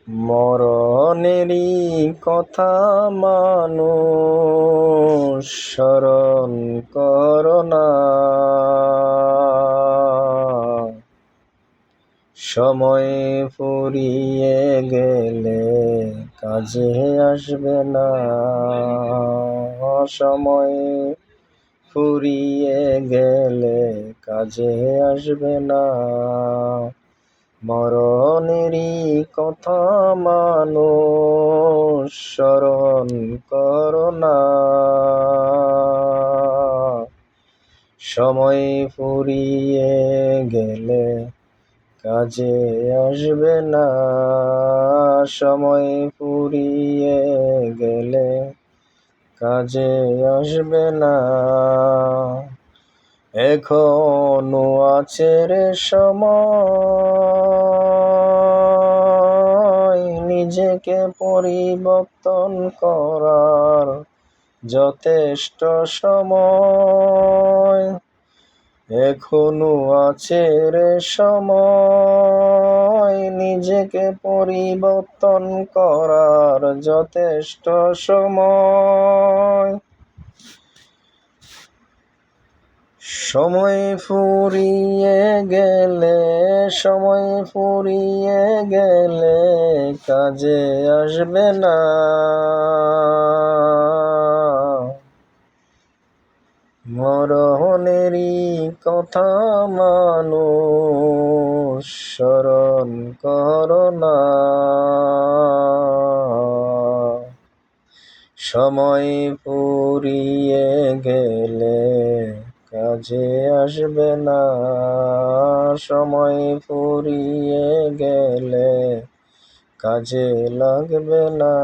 মরণেরই কথা মানুষ স্মরণ করো না। সময় ফুরিয়ে গেলে কাজে আসবে না। সময় ফুরিয়ে গেলে কাজে আসবে না। মরণেরই কথা মানুষ স্মরণ করো না। সময় ফুরিয়ে গেলে কাজে আসবে না। সময় ফুরিয়ে গেলে কাজে আসবে না। এখনো আছে রে সময়, নিজেকে পরিবর্তন করার যথেষ্ট সময়। এখনো আছে রে সময়, নিজেকে পরিবর্তন করার যথেষ্ট সময়। সময় ফুরিয়ে গেলে, সময় ফুরিয়ে গেলে কাজে আসবে না। মরণেরই কথা মানুষ স্মরণ করো না। সময় ফুরিয়ে গেলে কাজে আসবে না। সময় ফুরিয়ে গেলে কাজে লাগবে না।